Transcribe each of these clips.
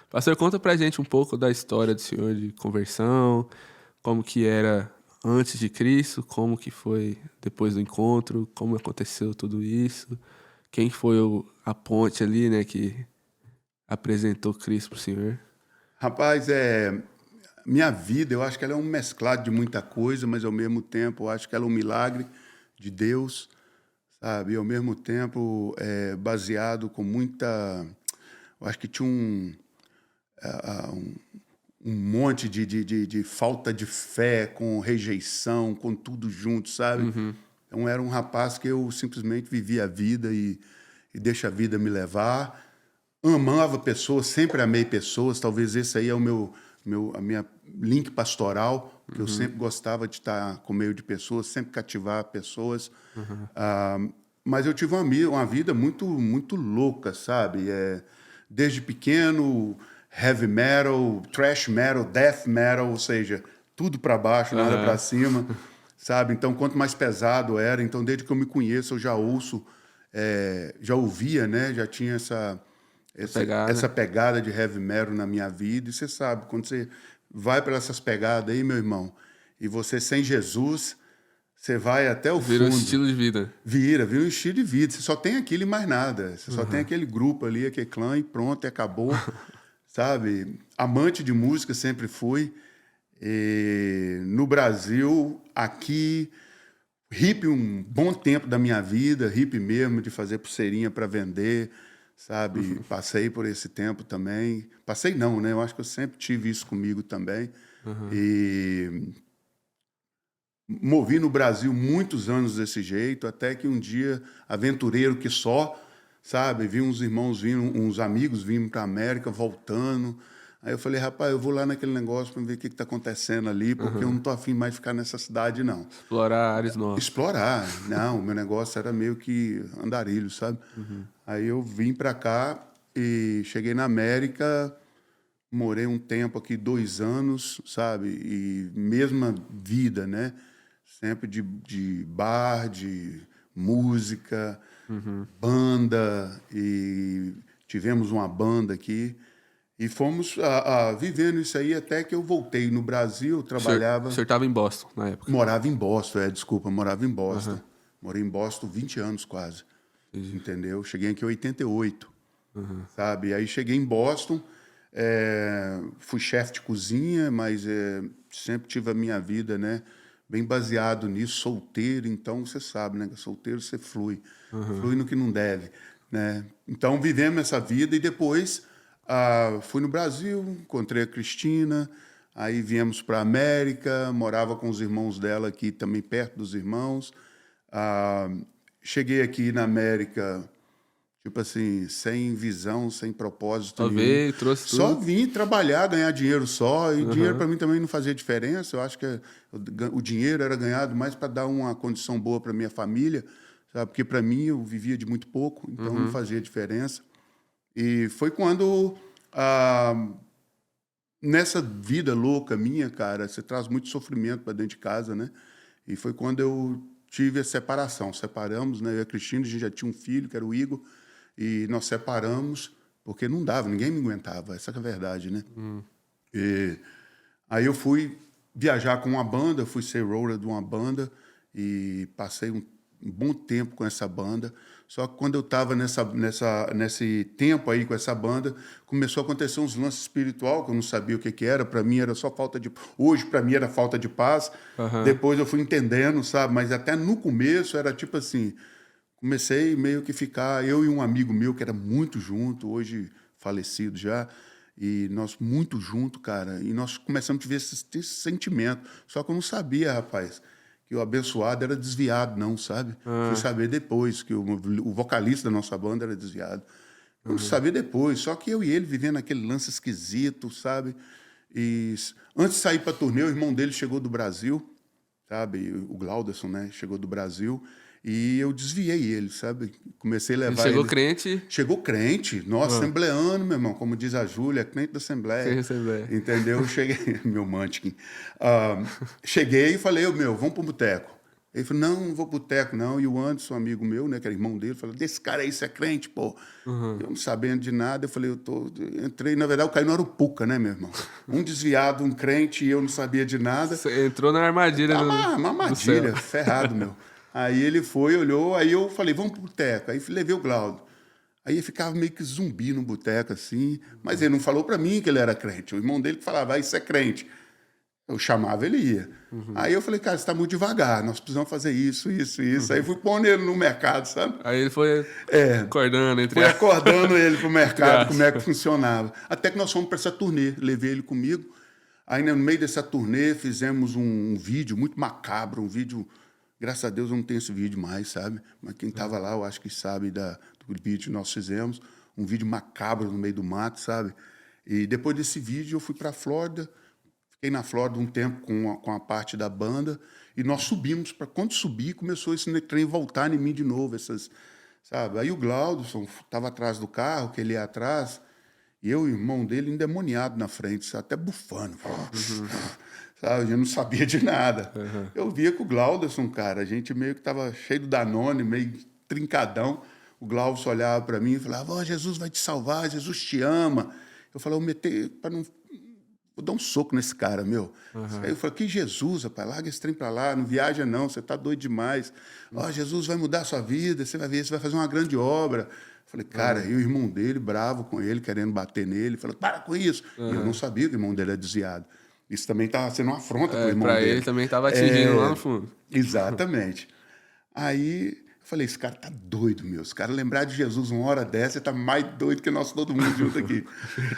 Pastor, conta pra gente um pouco da história do senhor de conversão, como que era antes de Cristo, como que foi depois do encontro, como aconteceu tudo isso, quem foi a ponte ali, né, que apresentou Cristo pro senhor. Rapaz, minha vida, eu acho que ela é um mesclado de muita coisa, mas ao mesmo tempo eu acho que ela é um milagre de Deus, sabe? E ao mesmo tempo é baseado com muita. Eu acho que tinha um monte de falta de fé, com rejeição, com tudo junto, sabe? Uhum. Então era um rapaz que eu simplesmente vivia a vida e deixa a vida me levar. Amava pessoas, sempre amei pessoas. Talvez esse aí é a minha link pastoral, que eu sempre gostava de estar com meio de pessoas, sempre cativar pessoas. Ah, mas eu tive uma vida muito louca, sabe? Desde pequeno, heavy metal, thrash metal, death metal, ou seja, tudo para baixo, nada para Aham. cima, sabe? Então, quanto mais pesado era, então desde que eu me conheço, eu já ouço, já ouvia, né? Já tinha Essa pegada. essa pegada de heavy metal na minha vida. E você sabe, quando você vai para essas pegadas aí, meu irmão, e você sem Jesus, você vai até o Virou fundo. estilo de vida. Vira um estilo de vida. Você só tem aquilo e mais nada. Você só tem aquele grupo ali, aquele clã e pronto, e acabou. Sabe? Amante de música sempre fui. E no Brasil, aqui, hippie um bom tempo da minha vida, hippie mesmo, de fazer pulseirinha para vender, sabe? Passei por esse tempo também. Passei não, né? Eu acho que eu sempre tive isso comigo também. E movi no Brasil muitos anos desse jeito, até que um dia, aventureiro que só, sabe? Vi uns irmãos vindo, uns amigos vindo para a América, voltando. Aí eu falei, rapaz, eu vou lá naquele negócio para ver o que está acontecendo ali, porque eu não tô afim mais de ficar nessa cidade, não. Explorar áreas novas. Explorar. Não, o meu negócio era meio que andarilho, sabe? Aí eu vim para cá e cheguei na América, morei um tempo aqui, 2 anos, sabe? E mesma vida, né? Sempre de bar, de música, banda, e tivemos uma banda aqui. E fomos vivendo isso aí até que eu voltei no Brasil, O trabalhava. senhor tava em Boston na época. Morava em Boston, desculpa, morava em Boston. Aham. Morei em Boston 20 anos quase, Entendi. entendeu? Cheguei aqui em 88, sabe? Aí cheguei em Boston, fui chefe de cozinha, mas sempre tive a minha vida, né? Bem baseado nisso, solteiro, então você sabe, né? Solteiro você flui, flui no que não deve, né? Então vivemos essa vida e depois fui no Brasil, encontrei a Cristina, aí viemos para a América, morava com os irmãos dela aqui também perto dos irmãos. Ah, cheguei aqui na América, tipo assim, sem visão, sem propósito Só nenhum. veio, trouxe Só tudo. vim trabalhar, ganhar dinheiro só, e dinheiro Aham. para mim também não fazia diferença. Eu acho que o dinheiro era ganhado mais para dar uma condição boa para minha família, sabe? Porque para mim eu vivia de muito pouco, então não fazia diferença. E foi quando, nessa vida louca minha, cara, você traz muito sofrimento para dentro de casa, né? E foi quando eu tive a separação. Separamos, né? Eu e a Cristina, a gente já tinha um filho, que era o Igor, e nós separamos porque não dava, ninguém me aguentava, essa que é a verdade, né? E aí eu fui viajar com uma banda, fui ser roller de uma banda e passei um bom tempo com essa banda. Só que quando eu estava nesse tempo aí com essa banda, começou a acontecer uns lances espiritual que eu não sabia o que que era. Para mim era só falta de. Hoje, para mim, era falta de paz. Aham. Depois eu fui entendendo, sabe? Mas até no começo era tipo assim: comecei meio que ficar. Eu e um amigo meu que era muito junto, hoje falecido já. E nós muito junto, cara. E nós começamos a ver esse sentimento. Só que eu não sabia, rapaz, que o abençoado era desviado, não, sabe? Fui Ah, saber depois que o vocalista da nossa banda era desviado. Eu não sabia depois, só que eu e ele vivendo aquele lance esquisito, sabe? E antes de sair para turnê, o irmão dele chegou do Brasil, sabe? O Glauderson, né? Chegou do Brasil e eu desviei ele, sabe? Comecei a ele levar chegou ele. crente Chegou crente, nossa, ah, assembleano, meu irmão, como diz a Júlia, crente da sem Assembleia, receber. entendeu? Cheguei, meu Munchkin. Cheguei e falei, meu, vamos para o boteco. Ele falou, não vou pro boteco, não. E o Anderson, amigo meu, né, que era irmão dele, falou, desse cara aí, você é crente, pô. Eu não sabendo de nada, eu falei, entrei, na verdade, eu caí no Arupuca, né, meu irmão? Um desviado, um crente, e eu não sabia de nada. Você entrou na armadilha Uma do céu. armadilha, ferrado, meu. Aí ele foi, olhou, aí eu falei, vamos pro boteco. Aí levei o Glaudo. Aí ele ficava meio que zumbi no boteco, assim. Mas ele não falou pra mim que ele era crente. O irmão dele que falava, isso é crente. Eu chamava, ele ia. Aí eu falei, cara, você tá muito devagar, nós precisamos fazer isso, isso, isso. Aí fui pondo ele no mercado, sabe? Aí ele foi acordando entre Fui acordando ele pro mercado, aspas. como é que funcionava. Até que nós fomos para essa turnê, levei ele comigo. Aí no meio dessa turnê fizemos um vídeo muito macabro, um vídeo, graças a Deus eu não tenho esse vídeo mais, sabe? Mas quem estava lá eu acho que sabe do vídeo que nós fizemos, um vídeo macabro no meio do mato, sabe? E depois desse vídeo eu fui para a Flórida, fiquei na Flórida um tempo com a parte da banda e nós subimos. Quando subi, começou esse trem voltar em mim de novo, sabe? Aí o Glaudson estava atrás do carro, que ele ia atrás, e eu, o irmão dele, endemoniado na frente, até bufando. Sabe? Eu não sabia de nada. Eu via que o Glaudson, cara, a gente meio que estava cheio do Danone, meio trincadão. O Glaudson olhava para mim e falava, Jesus vai te salvar, Jesus te ama. Eu falava, vou dar um soco nesse cara, meu. Aí eu falei, que Jesus, rapaz, larga esse trem pra lá, não viaja não, você tá doido demais. Jesus vai mudar a sua vida, você vai ver, você vai fazer uma grande obra. Eu falei, cara, e o irmão dele, bravo com ele, querendo bater nele, falou, para com isso. E eu não sabia que o irmão dele era desviado. Isso também estava sendo uma afronta pro irmão dele. Pra ele também estava atingindo lá no fundo. Exatamente. Aí eu falei, esse cara tá doido, meu. Esse cara lembrar de Jesus uma hora dessa, ele tá mais doido que nós todo mundo junto aqui.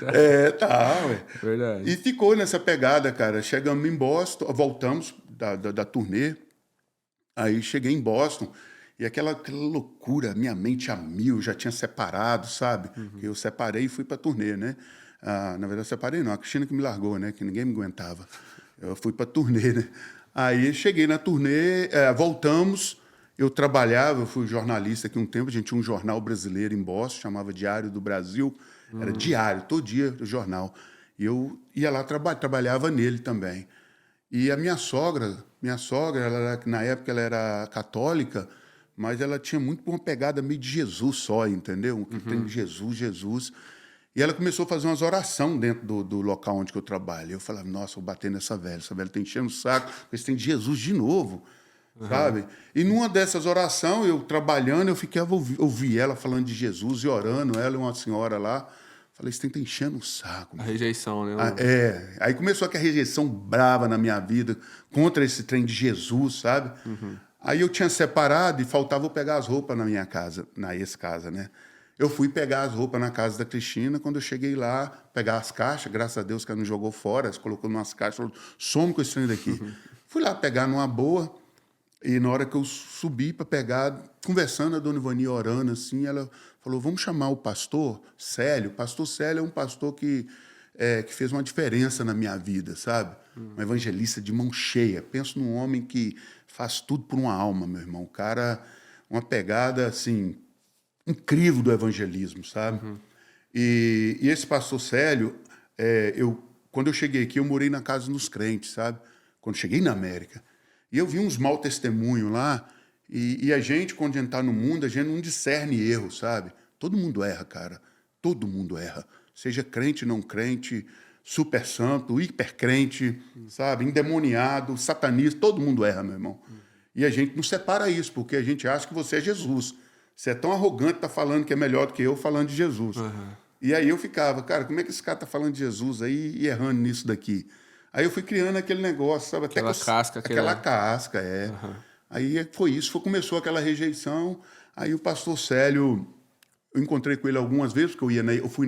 Ué. Verdade. E ficou nessa pegada, cara. Chegamos em Boston, voltamos da turnê. Aí cheguei em Boston e aquela loucura, minha mente a mil, já tinha separado, sabe? Eu separei e fui pra turnê, né? Na verdade, eu separei não, a Cristina que me largou, né? Que ninguém me aguentava. Eu fui pra turnê, né? Aí cheguei na turnê, voltamos. Eu trabalhava, eu fui jornalista aqui um tempo, a gente tinha um jornal brasileiro em Boston, chamava Diário do Brasil. Era diário, todo dia o jornal. E eu ia lá, trabalhava nele também. E a minha sogra, na época ela era católica, mas ela tinha muito uma pegada meio de Jesus só, entendeu? Que tem Jesus. E ela começou a fazer umas orações dentro do local onde eu trabalho. Eu falava, nossa, vou bater nessa velha. Essa velha tá enchendo o saco, eles têm Jesus de novo, sabe? E numa dessas orações, eu trabalhando, eu ficava, ouvi ela falando de Jesus e orando, ela e uma senhora lá. Falei, você tá enchendo o saco. A rejeição, né? Aí começou aquela rejeição brava na minha vida contra esse trem de Jesus, sabe? Aí eu tinha separado e faltava eu pegar as roupas na minha casa, na ex-casa, né? Eu fui pegar as roupas na casa da Cristina, quando eu cheguei lá, pegar as caixas, graças a Deus que ela não jogou fora, ela colocou umas caixas, falou, some com esse trem daqui. Fui lá pegar numa boa, e na hora que eu subi para pegar, conversando, a dona Ivani orando assim, ela falou, vamos chamar o pastor Célio. O pastor Célio é um pastor que fez uma diferença na minha vida, sabe? Um evangelista de mão cheia. Penso num homem que faz tudo por uma alma, meu irmão. O cara, uma pegada, assim, incrível do evangelismo, sabe? E esse pastor Célio, quando eu cheguei aqui, eu morei na casa dos crentes, sabe? Quando cheguei na América. E eu vi uns mau testemunhos lá, e a gente, quando a gente está no mundo, a gente não discerne erro, sabe? Todo mundo erra, cara. Todo mundo erra. Seja crente, não crente, super santo, hipercrente, sabe? Endemoniado, satanista, todo mundo erra, meu irmão. E a gente não separa isso, porque a gente acha que você é Jesus. Você é tão arrogante, tá falando que é melhor do que eu falando de Jesus. E aí eu ficava, cara, como é que esse cara tá falando de Jesus aí e errando nisso daqui? Aí eu fui criando aquele negócio, sabe? Aquela casca. Aquela casca, Aí foi isso, começou aquela rejeição. Aí o pastor Célio, eu encontrei com ele algumas vezes, porque eu fui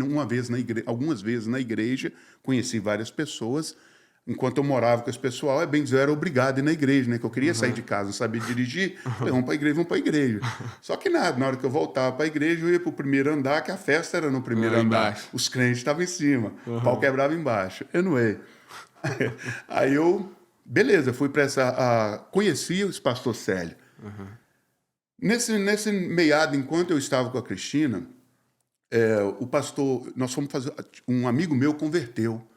algumas vezes na igreja, conheci várias pessoas. Enquanto eu morava com esse pessoal, bem dizer, eu era obrigado a ir na igreja, né? Que eu queria sair de casa, não sabia dirigir. Falei, vamos para a igreja. Só que nada, na hora que eu voltava para a igreja, eu ia para o primeiro andar, que a festa era no primeiro andar. Embaixo. Os crentes estavam em cima, o pau quebrava embaixo. Anyway. Aí eu, beleza, fui para conheci esse pastor Célio. Nesse meado, enquanto eu estava com a Cristina, o pastor, nós fomos fazer, um amigo meu converteu,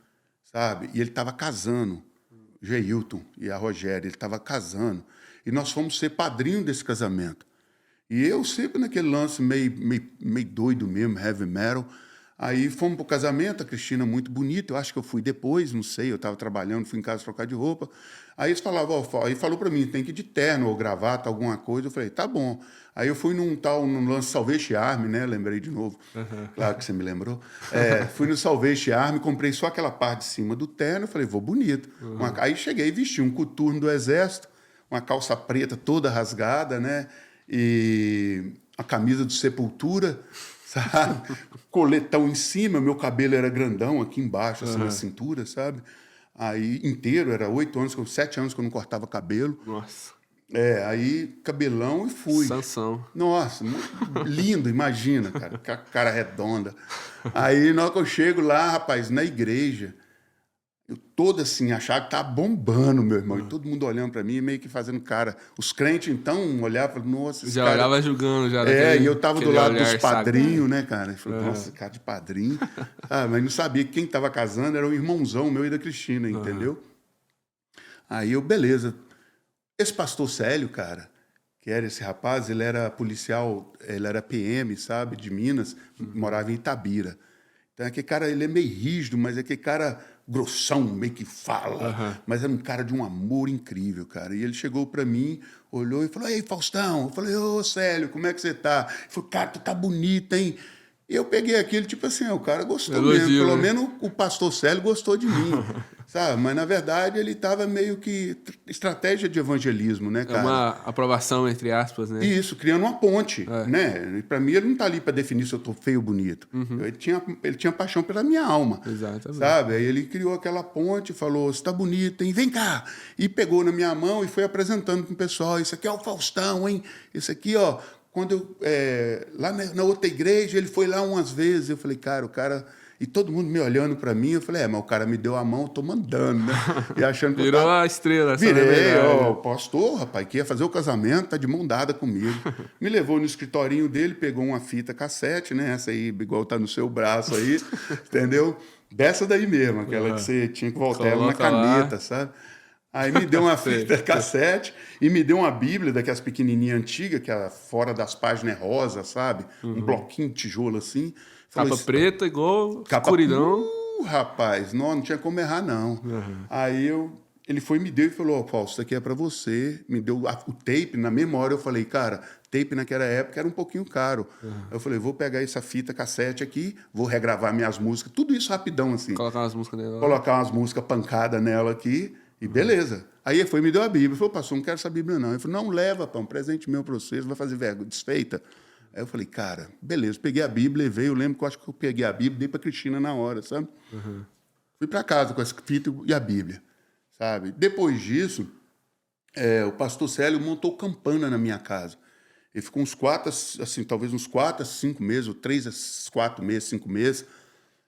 sabe? E ele estava casando, Geilton e a Rogéria, ele estava casando. e nós fomos ser padrinho desse casamento. E eu sempre naquele lance meio doido mesmo, heavy metal. Aí fomos pro casamento, a Cristina muito bonita, eu acho que eu fui depois, não sei, eu estava trabalhando, fui em casa trocar de roupa. Aí eles falavam, aí falou para mim, tem que ir de terno ou gravata, alguma coisa. Eu falei, tá bom. Aí eu fui num lance Salvation Army, né? Lembrei de novo. Claro que você me lembrou. Fui no Salvation Army, comprei só aquela parte de cima do terno, eu falei, vou bonito. Aí cheguei e vesti um coturno do Exército, uma calça preta toda rasgada, né? E a camisa do Sepultura, sabe? Coletão em cima, meu cabelo era grandão aqui embaixo, assim, na cintura, sabe? Aí inteiro, era 7 anos que eu não cortava cabelo. Nossa. Aí cabelão e fui. Sansão. Nossa, lindo, imagina, cara, cara redonda. Aí na hora que eu chego lá, rapaz, na igreja, eu todo assim, achava que tá bombando, meu irmão. E todo mundo olhando pra mim, meio que fazendo cara. Os crentes, então, olhavam e falavam, nossa, esse Já cara... olhava julgando, já. E eu tava do lado dos padrinhos, sagado. né, cara? Eu falei, nossa, cara de padrinho. Mas não sabia que quem tava casando era um irmãozão meu e da Cristina, entendeu? Aí eu, beleza. Esse pastor Célio, cara, que era esse rapaz, ele era policial, ele era PM, sabe, de Minas, morava em Itabira. Então, aquele cara, ele é meio rígido, mas é aquele cara grossão, meio que fala. Mas era um cara de um amor incrível, cara. E ele chegou pra mim, olhou e falou, ei, Faustão. Eu falei, ô, Célio, como é que você tá? Ele falou, cara, tu tá bonito, hein? E eu peguei aquilo, tipo assim, o cara gostou Elogio, mesmo. Pelo né? menos o pastor Célio gostou de mim, sabe? Mas, na verdade, ele tava meio que... Estratégia de evangelismo, né, cara? É uma aprovação, entre aspas, né? Isso, criando uma ponte, né? E para mim ele não tá ali para definir se eu tô feio ou bonito. Ele tinha paixão pela minha alma, Exatamente. sabe? Aí ele criou aquela ponte, falou, você tá bonito, hein? Vem cá! E pegou na minha mão e foi apresentando pro pessoal, isso aqui é o Faustão, hein? Isso aqui, ó, quando eu, lá na outra igreja, ele foi lá umas vezes, eu falei, cara, o cara... E todo mundo me olhando para mim, eu falei, mas o cara me deu a mão, eu tô mandando, né? E achando que Virou eu tava... a estrela. Virei, ó, o pastor, rapaz, que ia fazer o casamento, tá de mão dada comigo. Me levou no escritorinho dele, pegou uma fita cassete, né? Essa aí, igual tá no seu braço aí, entendeu? Dessa daí mesmo, aquela que você tinha que voltar ela na caneta, sabe? Aí me deu uma fita cassete e me deu uma Bíblia daquelas pequenininhas antigas, que é fora das páginas é rosa, sabe? Um bloquinho de tijolo assim. Falou, Capa preta, igual capa... escuridão. Rapaz, não tinha como errar, não. Aí ele foi e me deu e falou, ó, Fausto, isso aqui é pra você. Me deu o tape, na mesma hora eu falei, cara, tape naquela época era um pouquinho caro. Eu falei, vou pegar essa fita cassete aqui, vou regravar minhas músicas, tudo isso rapidão, assim. Colocar umas músicas nela. Colocar umas músicas pancadas nela aqui e beleza. Aí ele foi e me deu a Bíblia. Ele falou, pastor, não quero essa Bíblia, não. Ele falou, não, leva, pá, um presente meu pra você, vai fazer vergonha, desfeita. Aí eu falei, cara, beleza, peguei a Bíblia, levei, eu lembro que eu acho que eu peguei a Bíblia, dei pra Cristina na hora, sabe? Fui pra casa com essa fita e a Bíblia, sabe? Depois disso, o pastor Célio montou campana na minha casa. Ele ficou uns 4, assim, talvez uns 4 a 5 meses, ou 3 a 4 meses, 5 meses.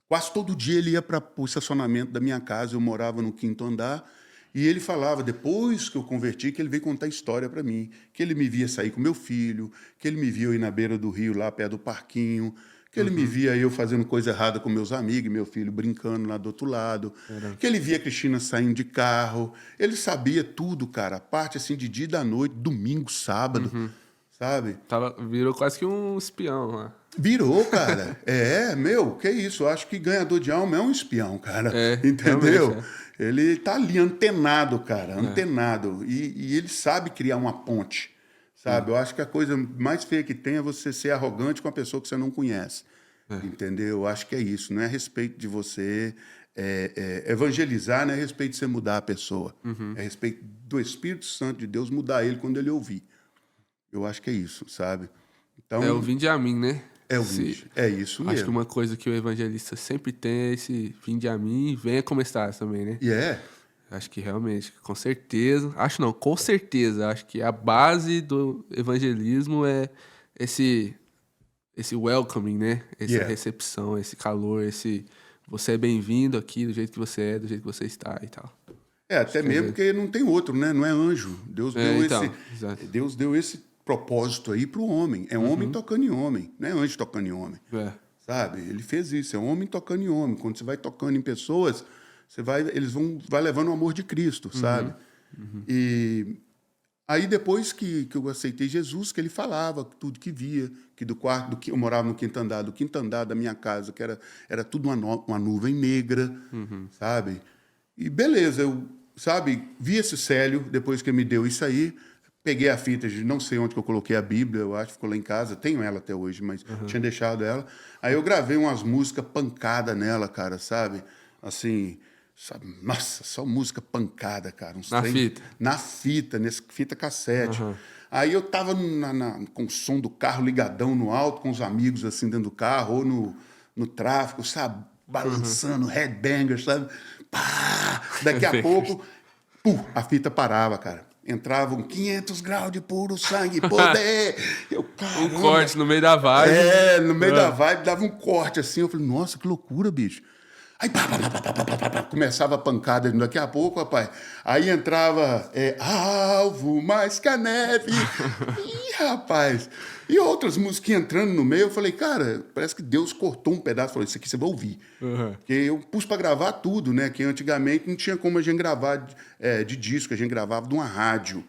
Quase todo dia ele ia para o estacionamento da minha casa, eu morava no 5º andar, e ele falava, depois que eu converti, que ele veio contar história para mim, que ele me via sair com meu filho, que ele me via eu ir na beira do rio, lá perto do parquinho, que ele me via eu fazendo coisa errada com meus amigos, meu filho brincando lá do outro lado, que ele via a Cristina saindo de carro, ele sabia tudo, cara, a parte assim de dia e da noite, domingo, sábado, sabe? Virou quase que um espião lá. Virou, cara. Que isso? Eu acho que ganhador de alma é um espião, cara. É, Entendeu? realmente, Ele tá ali antenado, cara, antenado. E ele sabe criar uma ponte, sabe? Eu acho que a coisa mais feia que tem é você ser arrogante com a pessoa que você não conhece. Entendeu? Eu acho que é isso. Não é a respeito de você evangelizar, não é a respeito de você mudar a pessoa. É a respeito do Espírito Santo de Deus mudar ele quando ele ouvir. Eu acho que é isso, sabe? Então, É o vinde a mim, né? é o vinde. É isso mesmo. Acho que uma coisa que o evangelista sempre tem é esse vinde a mim, venha como estás também, né? Acho que realmente, com certeza... Acho não, com certeza. Acho que a base do evangelismo é esse welcoming, né? Essa recepção, esse calor, esse... Você é bem-vindo aqui do jeito que você é, do jeito que você está e tal. Até mesmo porque não tem outro, né? Não é anjo. Deus deu esse propósito aí para o homem. É homem tocando em homem, não é anjo tocando em homem. Sabe? Ele fez isso, é homem tocando em homem. Quando você vai tocando em pessoas, vai levando o amor de Cristo, sabe? E Aí depois que eu aceitei Jesus, que ele falava tudo que via, que do quarto, eu morava no quinto andar da minha casa, que era tudo uma nuvem negra, sabe? E beleza, eu, sabe, vi esse Célio, depois que ele me deu isso aí, peguei a fita, de não sei onde que eu coloquei a Bíblia, eu acho que ficou lá em casa, tenho ela até hoje, mas tinha deixado ela. Aí eu gravei umas músicas pancada nela, cara, sabe? Assim, sabe? Nossa, só música pancada, cara. Na fita? Na fita, nesse fita cassete. Aí eu tava com o som do carro ligadão no alto, com os amigos assim dentro do carro, ou no tráfico, sabe? Balançando, headbanger, sabe? Pá! Daqui a pouco, a fita parava, cara. Entravam 500 graus de puro sangue, poder! Eu, caramba, Um corte no meio da vibe. no meio da vibe, dava um corte assim. Eu falei, nossa, que loucura, bicho. Aí começava a pancada daqui a pouco, rapaz. Aí entrava alvo mais que a neve. Ih, rapaz. E outras músicas entrando no meio, eu falei, cara, parece que Deus cortou um pedaço. Falou, isso aqui você vai ouvir. Porque eu pus para gravar tudo, né? Que antigamente não tinha como a gente gravar de disco, a gente gravava de uma rádio.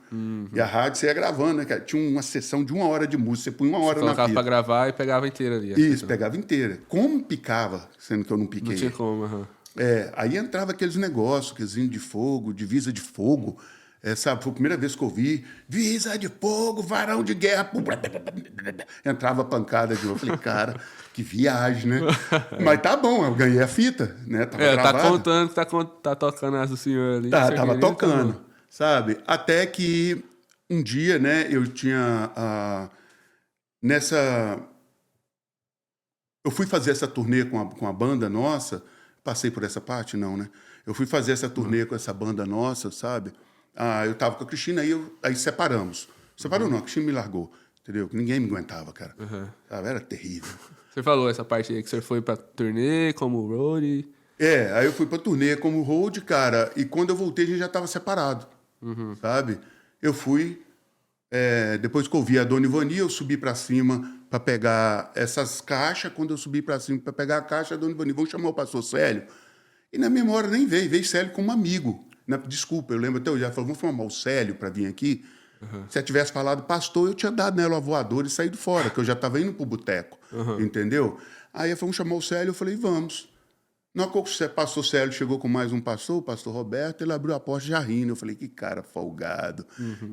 E a rádio você ia gravando, né, cara? Tinha uma sessão de 1 hora de música, você punha 1 hora na Colocava fita. pra gravar e pegava inteira ali. Isso, pegava inteira. Como picava, sendo que eu não piquei? Não tinha como, Aí entrava aqueles negócios, quesinho de fogo, divisa de fogo. Sabe, foi a primeira vez que eu vi. Divisa de fogo, varão de guerra. Entrava a pancada de novo. Eu falei, cara, que viagem, né? Mas tá bom, eu ganhei a fita, né? Tava tá gravado. contando que tá tocando essa do senhor ali. Tava Tá tocando, bom. sabe? Até que um dia, né, eu tinha... Eu fui fazer essa turnê com a banda nossa. Passei por essa parte? Não, né? Eu fui fazer essa turnê com essa banda nossa, sabe? Eu tava com a Cristina, aí separamos. Separou não, a Cristina me largou, entendeu? Ninguém me aguentava, cara. Sabe? Era terrível. Você falou essa parte aí que você foi pra turnê como roadie. Aí eu fui pra turnê como road, cara, e quando eu voltei a gente já tava separado, sabe? Eu fui, depois que eu vi a Dona Ivani, eu subi pra cima pra pegar essas caixas. Quando eu subi pra cima pra pegar a caixa, a Dona Ivani, vamos chamar o pastor Célio? E na memória nem veio Célio como amigo. Desculpa, eu lembro até hoje, ela falou, vamos chamar o Célio pra vir aqui? Se ela tivesse falado pastor, eu tinha dado nela a voadora e saído fora, que eu já tava indo pro boteco, entendeu? Aí ela falou, vamos chamar o Célio, eu falei, vamos. Na hora que o pastor Célio chegou com mais um pastor, o pastor Roberto, ele abriu a porta já rindo. Eu falei, que cara folgado.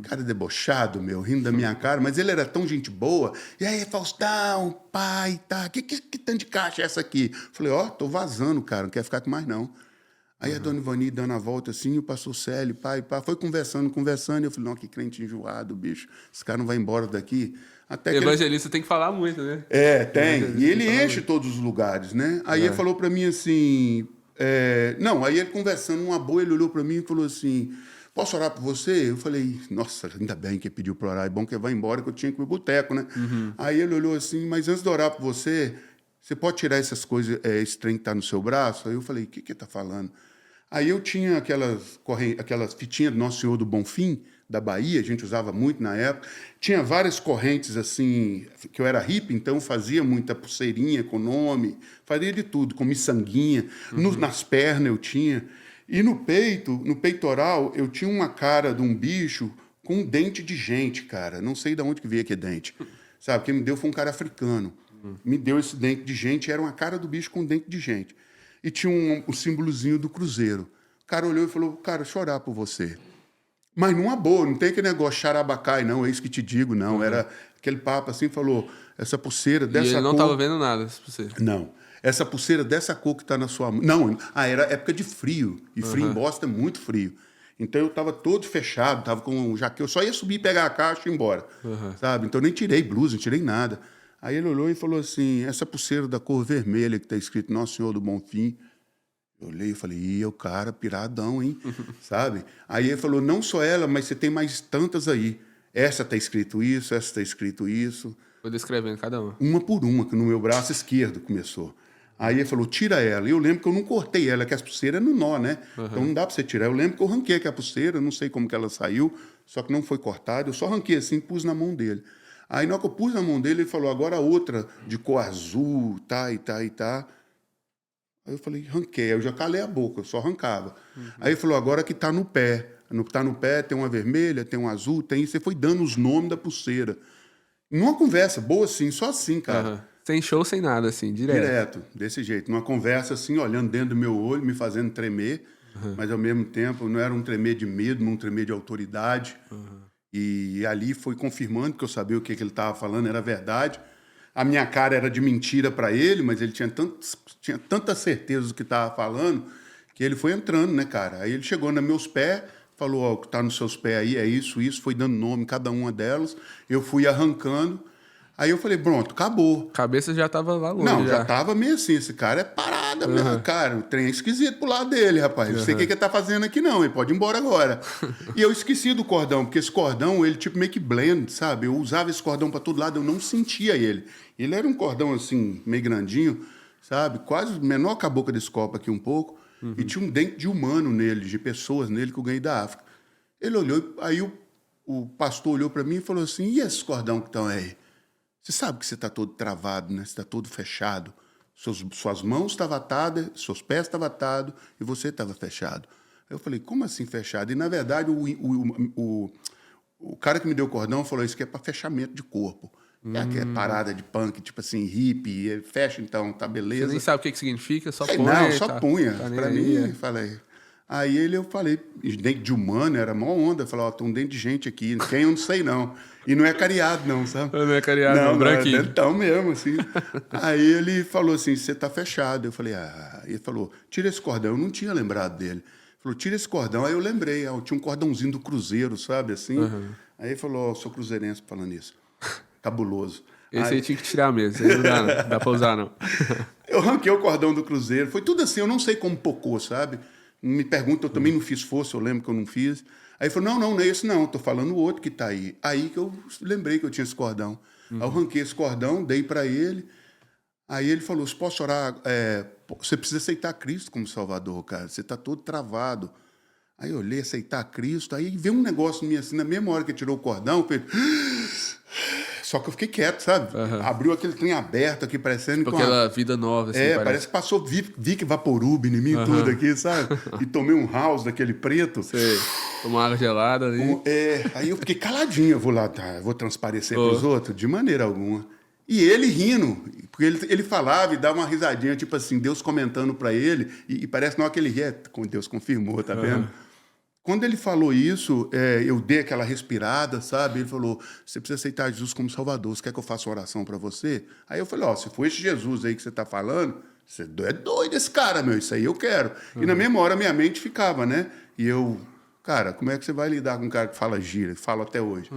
Cara debochado, meu, rindo da minha cara. Mas ele era tão gente boa. E aí, Faustão, pai, tá. Que tanto de caixa é essa aqui? Eu falei, tô vazando, cara, não quer ficar com mais não. Aí a Dona Ivani dando a volta assim, e o pastor Célio, pai, foi conversando. E eu falei, não, que crente enjoado, bicho. Esse cara não vai embora daqui. Até que Evangelista tem que falar muito, né? Tem. E ele enche todos os lugares, né? Aí ele falou pra mim assim... Não, aí ele conversando, uma boa, ele olhou pra mim e falou assim, posso orar por você? Eu falei, nossa, ainda bem que ele pediu pra orar, é bom que ele vai embora, que eu tinha que ir pro boteco, né? Aí ele olhou assim, mas antes de orar por você, você pode tirar essas coisas, esse trem que tá no seu braço? Aí eu falei, o que ele tá falando? Aí eu tinha aquelas fitinhas do Nosso Senhor do Bonfim, da Bahia, a gente usava muito na época. Tinha várias correntes, assim, que eu era hippie, então fazia muita pulseirinha com nome, fazia de tudo, com miçanguinha. Nas pernas eu tinha. E no peito, no peitoral, eu tinha uma cara de um bicho com um dente de gente, cara. Não sei de onde que veio aquele dente. Sabe, quem me deu foi um cara africano. Me deu esse dente de gente, era uma cara do bicho com dente de gente. E tinha um símbolozinho do cruzeiro. O cara olhou e falou, cara, chorar por você. Mas numa boa, não tem aquele negócio charabacai, não, é isso que te digo, não. Era aquele papo assim, falou, essa pulseira dessa cor... E ele não estava vendo nada, essa pulseira. Não. Essa pulseira dessa cor que está na sua mão... Não, era época de frio. E frio em Boston é muito frio. Então eu estava todo fechado, estava com um jaqueta. Eu só ia subir, pegar a caixa e ir embora. Sabe? Então eu nem tirei blusa, não tirei nada. Aí ele olhou e falou assim, essa pulseira da cor vermelha que está escrito Nosso Senhor do Bonfim. Eu olhei e falei, o cara, piradão, hein? Sabe? Aí ele falou, não só ela, mas você tem mais tantas aí. Essa está escrito isso, essa está escrito isso. Foi descrevendo cada uma. Uma por uma, que no meu braço esquerdo começou. Aí ele falou, tira ela. E eu lembro que eu não cortei ela, que as pulseiras é no nó, né? Então não dá para você tirar. Eu lembro que eu ranquei aquela pulseira, não sei como que ela saiu, só que não foi cortada. Eu só ranquei assim, pus na mão dele. Aí na hora que eu pus na mão dele, ele falou, agora outra de cor azul, tá, e tá, e tá. Aí eu falei, ranquei. Aí eu já calei a boca, eu só arrancava. Aí ele falou, agora que tá no pé. tá no pé, tem uma vermelha, tem um azul, tem... Você foi dando os nomes da pulseira. Numa conversa boa assim, só assim, cara. Aham. Sem show, sem nada, assim, direto. Direto, desse jeito. Numa conversa assim, olhando dentro do meu olho, me fazendo tremer, mas ao mesmo tempo não era um tremer de medo, não um tremer de autoridade. E ali foi confirmando que eu sabia o que ele estava falando, era verdade. A minha cara era de mentira para ele, mas ele tinha tanta certeza do que estava falando que ele foi entrando, né, cara? Aí ele chegou nos meus pés, falou, ó, o que tá nos seus pés aí é isso, foi dando nome em cada uma delas. Eu fui arrancando. Aí eu falei, pronto, acabou. A cabeça já tava lá longe. Não, já tava meio assim, esse cara é parada mesmo, cara. O trem é esquisito pro lado dele, rapaz. Não sei o que ele tá fazendo aqui, não. Ele pode ir embora agora. E eu esqueci do cordão, porque esse cordão, ele tipo meio que blend, sabe? Eu usava esse cordão pra todo lado, eu não sentia ele. Ele era um cordão assim, meio grandinho, sabe? Quase menor que a boca desse copo aqui um pouco. E tinha um dente de humano nele, de pessoas nele que eu ganhei da África. Ele olhou, aí o pastor olhou pra mim e falou assim, e esses cordão que estão aí? Você sabe que você está todo travado, né? Você está todo fechado. Suas mãos estavam atadas, seus pés estavam atados e você estava fechado. Aí eu falei, como assim fechado? E, na verdade, o cara que me deu o cordão falou isso que é para fechamento de corpo. É aquela parada de punk, tipo assim, hippie. Fecha, então, tá beleza. Você nem sabe o que significa, só põe. Não, só punha. Tá Para mim, falei... Aí eu falei, dente de humano, era mó onda. Eu falei, ó, tem um dente de gente aqui, quem eu não sei não. E não é cariado não, sabe? Não é cariado não, branquinho. É dentão mesmo, assim. Aí ele falou assim, você tá fechado. Eu falei, ele falou, tira esse cordão. Eu não tinha lembrado dele. Ele falou, tira esse cordão. Aí eu lembrei, eu tinha um cordãozinho do Cruzeiro, sabe, assim. Aí ele falou, ó, sou cruzeirense falando isso. Cabuloso. Esse aí tinha que tirar mesmo, aí não dá, não dá pra usar não. Eu ranquei o cordão do Cruzeiro. Foi tudo assim, eu não sei como pocou, sabe? Me pergunta, eu também não fiz força, eu lembro que eu não fiz. Aí ele falou, não é esse não, tô falando o outro que tá aí. Aí que eu lembrei que eu tinha esse cordão. Aí eu ranquei esse cordão, dei para ele. Aí ele falou, você posso orar? Você precisa aceitar Cristo como Salvador, cara. Você tá todo travado. Aí eu olhei, aceitar Cristo. Aí veio um negócio em mim assim, na mesma hora que ele tirou o cordão, eu falei... Só que eu fiquei quieto, sabe? Abriu aquele trem aberto aqui, parecendo... Tipo aquela vida nova, assim, parece que passou Vic Vaporub em mim tudo aqui, sabe? E tomei um house daquele preto. Sei. Tomou água gelada ali. Aí eu fiquei caladinho. Eu vou lá, vou transparecer pros outros? De maneira alguma. E ele rindo, porque ele falava e dava uma risadinha, tipo assim, Deus comentando pra ele, e parece não aquele Deus confirmou, tá vendo? Quando ele falou isso, eu dei aquela respirada, sabe? Ele falou, você precisa aceitar Jesus como Salvador, você quer que eu faça uma oração para você? Aí eu falei, se for esse Jesus aí que você está falando, você é doido esse cara, meu, isso aí eu quero. E na mesma hora minha mente ficava, né? E eu, cara, como é que você vai lidar com um cara que fala gíria? Falo até hoje.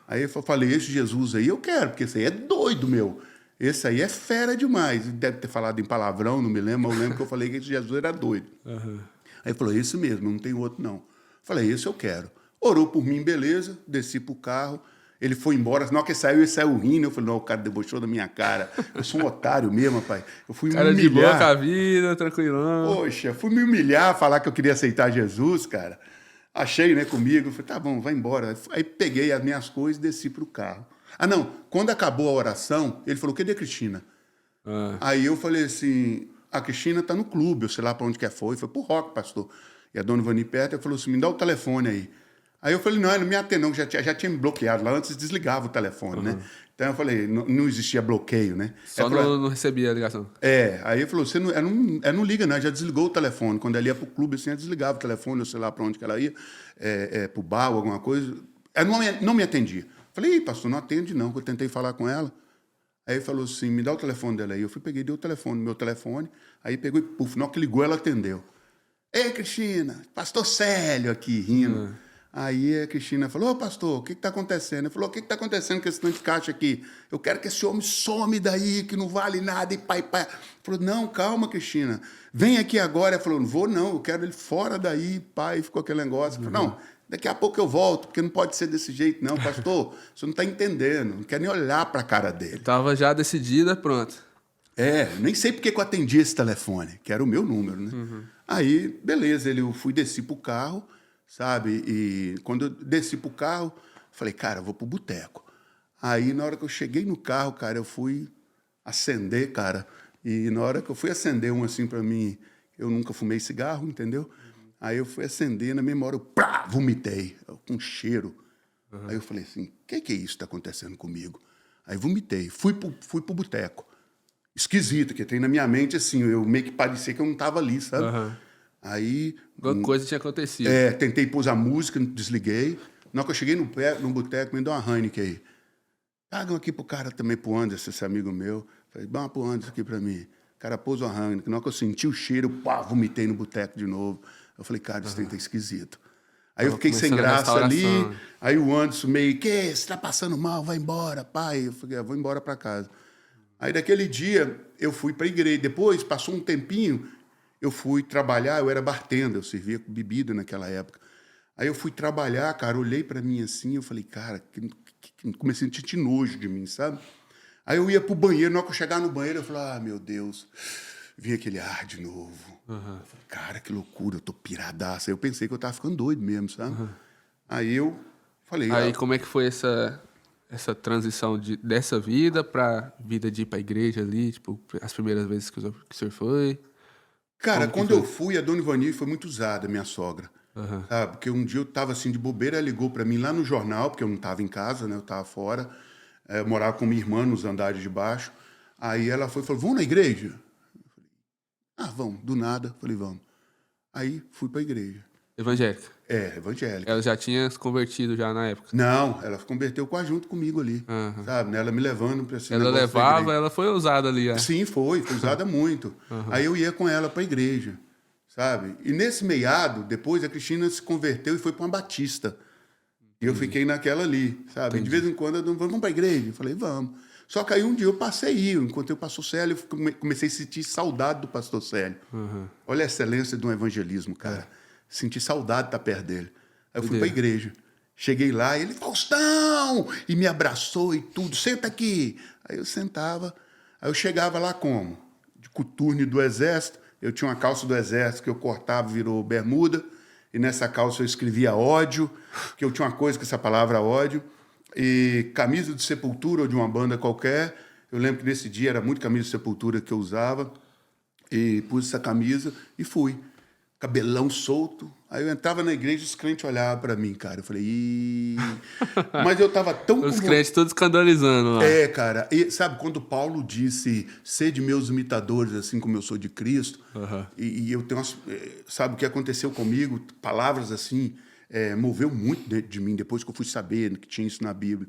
Aí eu falei, esse Jesus aí eu quero, porque esse aí é doido, meu. Esse aí é fera demais. Deve ter falado em palavrão, não me lembro, mas eu lembro que eu falei que esse Jesus era doido. Aí ele falou, esse mesmo, não tem outro não. Falei, esse eu quero. Orou por mim, beleza, desci pro carro. Ele foi embora. Na hora que ele saiu rindo. Eu falei, não, o cara debochou da minha cara. Eu sou um otário mesmo, rapaz. Eu fui me humilhar. Cara de boa com a vida, tranquilão. Poxa, fui me humilhar, falar que eu queria aceitar Jesus, cara. Achei, né, comigo. Falei, tá bom, vai embora. Aí peguei as minhas coisas e desci pro carro. Ah, não. Quando acabou a oração, ele falou, cadê a Cristina? Aí eu falei assim, a Cristina tá no clube, eu sei lá pra onde que foi. Foi pro rock, pastor. E a dona Ivani Petter falou assim, me dá o telefone aí. Aí eu falei, não, ele não me atendeu, já tinha me bloqueado. Lá antes desligava o telefone, né? Então eu falei, não existia bloqueio, né? Só não recebia a ligação. Aí ele falou, você não liga, não, já desligou o telefone. Quando ela ia pro clube, assim, ela desligava o telefone, eu sei lá para onde que ela ia, pro bar ou alguma coisa. Ela não me atendia. Falei, pastor, não atende não, que eu tentei falar com ela. Aí ele falou assim, me dá o telefone dela aí. Eu peguei, dei o telefone, meu telefone, aí pegou e, puf, na hora que ligou, ela atendeu. Ei, Cristina, pastor Célio aqui, rindo. Aí a Cristina falou, pastor, o que está acontecendo? Ele falou, o que está acontecendo com esse tanto de caixa aqui? Eu quero que esse homem some daí, que não vale nada, e pai. Ele falou, não, calma, Cristina, vem aqui agora. Ele falou, não vou não, eu quero ele fora daí, pai. Ficou aquele negócio. Ele falou, não, daqui a pouco eu volto, porque não pode ser desse jeito não, pastor. Você não está entendendo, não quer nem olhar para a cara dele. Tava já decidida, pronto. Nem sei porque que eu atendi esse telefone, que era o meu número, né? Aí, beleza, eu desci pro carro, sabe? E quando eu desci pro carro, falei, cara, eu vou pro boteco. Aí, na hora que eu cheguei no carro, cara, eu fui acender, cara. E na hora que eu fui acender um assim pra mim, eu nunca fumei cigarro, entendeu? Aí eu fui acender, na mesma hora eu vomitei, com cheiro. Aí eu falei assim, o que é isso que está acontecendo comigo? Aí vomitei, fui pro boteco. Esquisito, que tem na minha mente assim, eu meio que parecia que eu não estava ali, sabe? Aí... Alguma coisa tinha acontecido. Tentei pôr a música, desliguei. Na hora que eu cheguei no boteco, me deu uma Heineken aí. Pagam aqui pro cara também, pro Anderson, esse amigo meu. Falei, dá uma pro Anderson aqui pra mim. O cara pôs uma Heineken. Na hora que eu senti o cheiro, vomitei no boteco de novo. Eu falei, cara, isso tá esquisito. Aí eu fiquei sem graça ali. Aí o Anderson meio, você tá passando mal? Vai embora, pai. Eu falei, vou embora pra casa. Aí daquele dia, eu fui pra igreja. Depois, passou um tempinho, eu fui trabalhar. Eu era bartender, eu servia bebida naquela época. Aí eu fui trabalhar, cara, olhei pra mim assim, eu falei, cara, comecei a sentir nojo de mim, sabe? Aí eu ia pro banheiro, na hora que eu chegar no banheiro, eu falei, meu Deus, vinha aquele ar de novo. Eu falei, cara, que loucura, eu tô piradaço. Aí eu pensei que eu tava ficando doido mesmo, sabe? Aí eu falei... Aí como é que foi essa transição dessa vida pra vida de ir pra igreja ali, tipo, as primeiras vezes que o senhor foi? Cara, quando eu fui, a Dona Ivani foi muito usada, minha sogra. Sabe? Porque um dia eu tava assim de bobeira, ela ligou pra mim lá no jornal, porque eu não tava em casa, né? Eu tava fora. Eu morava com minha irmã nos andares de baixo. Aí ela falou, vamos na igreja? Eu falei, vamos, do nada. Eu falei, vamos. Aí fui pra igreja. Evangélica? Evangélica. Ela já tinha se convertido já na época? Não, ela se converteu quase junto comigo ali, sabe? Ela me levando pra esse Ela levava, ela foi usada ali, Sim, foi usada muito. Aí eu ia com ela pra igreja, sabe? E nesse meiado, depois a Cristina se converteu e foi pra uma batista. E eu fiquei naquela ali, sabe? De vez em quando, vamos pra igreja? Eu falei, vamos. Só que aí um dia eu passei aí, enquanto o pastor Célio, eu comecei a sentir saudade do pastor Célio. Olha a excelência do evangelismo, cara. Senti saudade de estar perto dele. Aí eu fui pra igreja. Cheguei lá, ele, Faustão! E me abraçou e tudo, senta aqui. Aí eu sentava, aí eu chegava lá como? De coturne do exército, eu tinha uma calça do exército que eu cortava, virou bermuda, e nessa calça eu escrevia ódio, que eu tinha uma coisa com essa palavra ódio, e camisa de Sepultura ou de uma banda qualquer. Eu lembro que nesse dia era muito camisa de Sepultura que eu usava, e pus essa camisa e fui. Cabelão solto. Aí eu entrava na igreja e os crentes olhavam pra mim, cara. Eu falei, ih... Mas eu tava tão... Os crentes todos escandalizando lá. Cara. E sabe, quando Paulo disse, sede meus imitadores, assim como eu sou de Cristo, e eu tenho umas... Sabe o que aconteceu comigo? Palavras assim, moveu muito dentro de mim, depois que eu fui saber que tinha isso na Bíblia.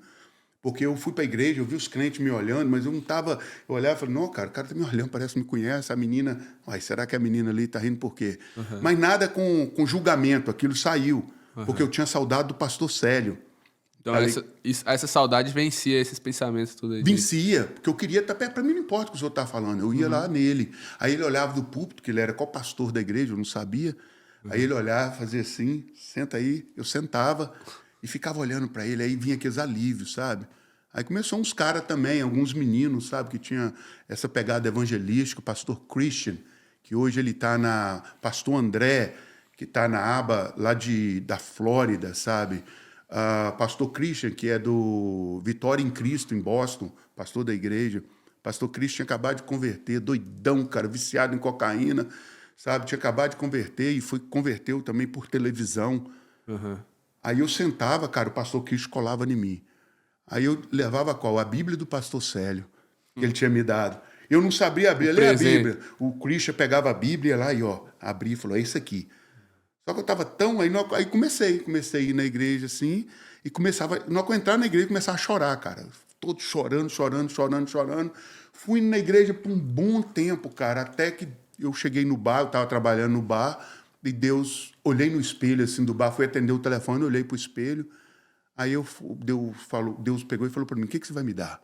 Porque eu fui pra igreja, eu vi os crentes me olhando, mas eu não tava... Eu olhava e falei, não, cara, o cara tá me olhando, parece que me conhece, a menina... Uai, será que a menina ali tá rindo por quê? Mas nada com julgamento, aquilo saiu. Porque eu tinha saudade do pastor Célio. Então essa saudade vencia esses pensamentos tudo aí. Vencia, porque eu queria estar perto, pra mim não importa o que os outros estavam falando, eu ia lá nele. Aí ele olhava do púlpito, que ele era co-pastor da igreja, eu não sabia. Aí ele olhava, fazia assim, senta aí, eu sentava... E ficava olhando para ele, aí vinha aqueles alívios, sabe? Aí começou uns caras também, alguns meninos, sabe? Que tinha essa pegada evangelística, o pastor Christian, que hoje ele está na... Pastor André, que está na aba lá da Flórida, sabe? Pastor Christian, que é do Vitória em Cristo, em Boston, pastor da igreja. Pastor Christian tinha acabado de converter, doidão, cara, viciado em cocaína, sabe? Tinha acabado de converter e converteu também por televisão. Aí eu sentava, cara, o pastor Cristo colava em mim. Aí eu levava qual? A Bíblia do pastor Célio, que ele tinha me dado. Eu não sabia abrir, ler a Bíblia. O Cristo pegava a Bíblia lá e, abria e falou, é isso aqui. Só que eu estava tão... Aí comecei a ir na igreja, assim, e começava... Na hora que eu entrar na igreja, começava a chorar, cara. Todo chorando. Fui na igreja por um bom tempo, cara, até que eu cheguei no bar, eu estava trabalhando no bar, e Deus... Olhei no espelho, assim, do bar, fui atender o telefone, olhei pro espelho, aí Deus pegou e falou para mim, o que você vai me dar?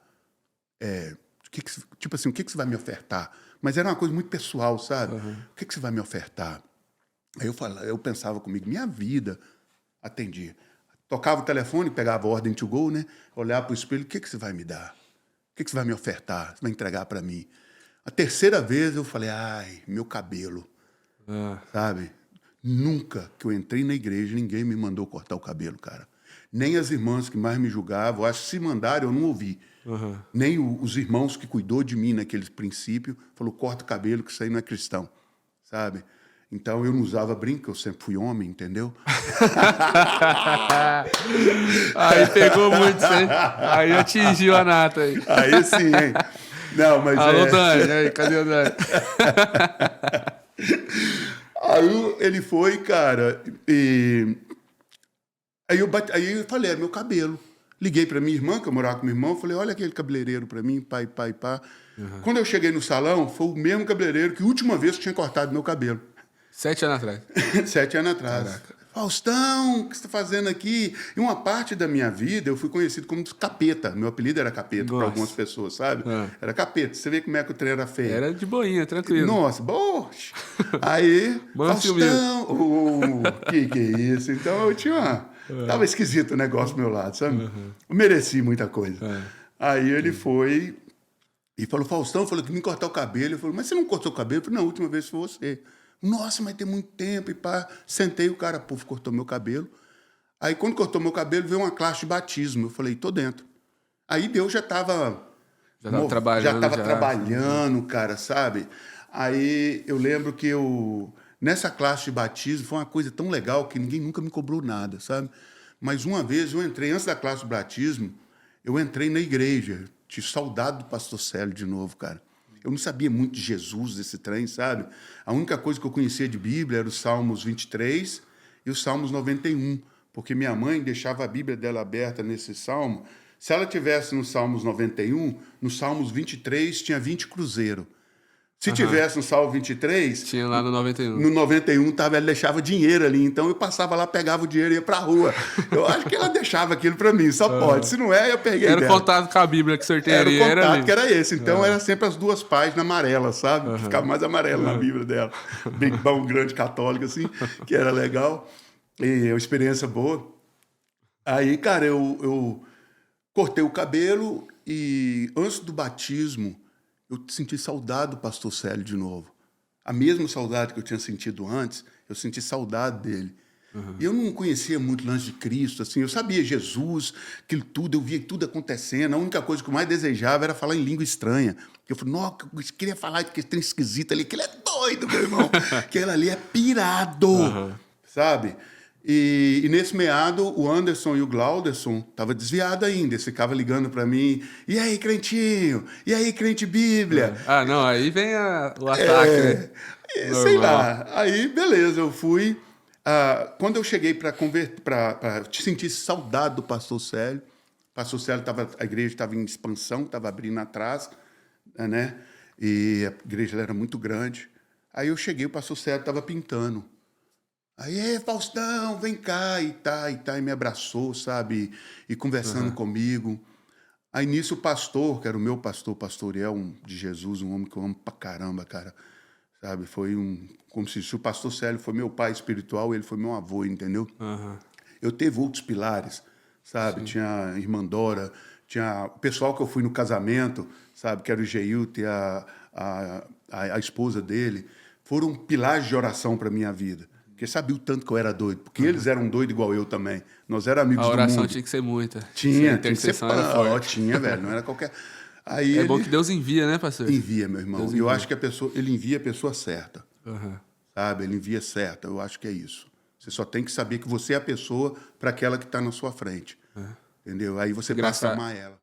Tipo assim, o que você vai me ofertar? Mas era uma coisa muito pessoal, sabe? O que você vai me ofertar? Aí eu pensava comigo, minha vida, atendia. Tocava o telefone, pegava a ordem to go, né? Olhava pro espelho, o que você vai me dar? O que você vai me ofertar? Você vai entregar para mim? A terceira vez eu falei, meu cabelo, sabe? Nunca que eu entrei na igreja, ninguém me mandou cortar o cabelo, cara. Nem as irmãs que mais me julgavam, acho que se mandaram, eu não ouvi. Nem os irmãos que cuidou de mim naquele princípio, falou, corta o cabelo, que isso aí não é cristão, sabe? Então, eu não usava brinco, eu sempre fui homem, entendeu? Aí pegou muito, hein? Aí atingiu a nata aí. Aí sim, hein? Não, mas Alô, Dani, aí, cadê o Dani? Aí ele foi, cara, e... Aí eu falei, é meu cabelo. Liguei pra minha irmã, que eu morava com meu irmão, falei, olha aquele cabeleireiro pra mim, pai, pai, pá. Quando eu cheguei no salão, foi o mesmo cabeleireiro que a última vez que tinha cortado meu cabelo. 7 anos atrás. 7 anos atrás. Caraca. Faustão, o que você está fazendo aqui? E uma parte da minha vida eu fui conhecido como Capeta. Meu apelido era Capeta para algumas pessoas, sabe? Era Capeta. Você vê como é que o trem era feio. Era de boinha, tranquilo. Nossa, boxe. Aí, Faustão, que é isso? Então eu tinha uma... Tava esquisito o negócio do meu lado, sabe? Eu mereci muita coisa. Aí ele foi e falou, Faustão, falou que me cortar o cabelo. Eu falei, mas você não cortou o cabelo? Eu falei, não, a última vez foi você. Nossa, mas tem muito tempo e pá. Sentei, o cara, puf, cortou meu cabelo. Aí, quando cortou meu cabelo, veio uma classe de batismo. Eu falei, tô dentro. Aí Deus já estava trabalhando, cara, sabe? Aí eu lembro que nessa classe de batismo foi uma coisa tão legal que ninguém nunca me cobrou nada, sabe? Mas uma vez eu entrei, antes da classe de batismo, eu entrei na igreja. Tive saudade do pastor Célio de novo, cara. Eu não sabia muito de Jesus, desse trem, sabe? A única coisa que eu conhecia de Bíblia era os Salmos 23 e os Salmos 91, porque minha mãe deixava a Bíblia dela aberta nesse salmo. Se ela tivesse nos Salmos 91, nos Salmos 23 tinha 20 cruzeiros. Se tivesse no Salmo 23... Tinha lá no 91. No 91, ela deixava dinheiro ali. Então, eu passava lá, pegava o dinheiro e ia pra rua. Eu acho que ela deixava aquilo pra mim, só pode. Se não é, eu peguei Era dela. o contato com a Bíblia que sortearia. Era o contato que era esse. Então, era sempre as duas páginas amarelas, sabe? Ficava mais amarelo na Bíblia dela. Big Bang grande católico, assim, que era legal. E uma experiência boa. Aí, cara, eu cortei o cabelo e antes do batismo, eu senti saudade do pastor Célio de novo. A mesma saudade que eu tinha sentido antes, eu senti saudade dele. E eu não conhecia muito o lance de Cristo, assim, eu sabia Jesus, aquilo tudo, eu via tudo acontecendo. A única coisa que eu mais desejava era falar em língua estranha. Eu falei, nossa, eu queria falar que tem esquisito ali, que ele é doido, meu irmão. Que ele ali é pirado, sabe? E nesse meado, o Anderson e o Glauderson estavam desviados ainda. Eles ficavam ligando para mim. E aí, crentinho? E aí, crente Bíblia? Ah, não, aí vem o ataque, né? Sei lá. Aí, beleza, eu fui. Quando eu cheguei para sentir saudade do pastor Célio, o pastor Célio a igreja estava em expansão, estava abrindo atrás, né? E a igreja era muito grande. Aí eu cheguei, o pastor Célio estava pintando. Aí, Faustão, vem cá, e me abraçou, sabe? E conversando comigo. Aí, nisso, o pastor, que era o meu pastor, pastor Uriel, de Jesus, um homem que eu amo pra caramba, cara, sabe? Foi como se o pastor Célio foi meu pai espiritual, ele foi meu avô, entendeu? Eu teve outros pilares, sabe? Sim. Tinha a irmã Dora, tinha o pessoal que eu fui no casamento, sabe? Que era o Geilton e a esposa dele. Foram pilares de oração para minha vida. Porque sabia o tanto que eu era doido. Porque eles eram doidos igual eu também. Nós éramos amigos do mundo. A oração tinha que ser muita. Tinha que ser era forte. Tinha, velho. Não era qualquer... Aí bom que Deus envia, né, pastor? Envia, meu irmão. E eu acho que ele envia a pessoa certa. Sabe? Ele envia certa. Eu acho que é isso. Você só tem que saber que você é a pessoa para aquela que está na sua frente. Entendeu? Aí você passa a amar ela.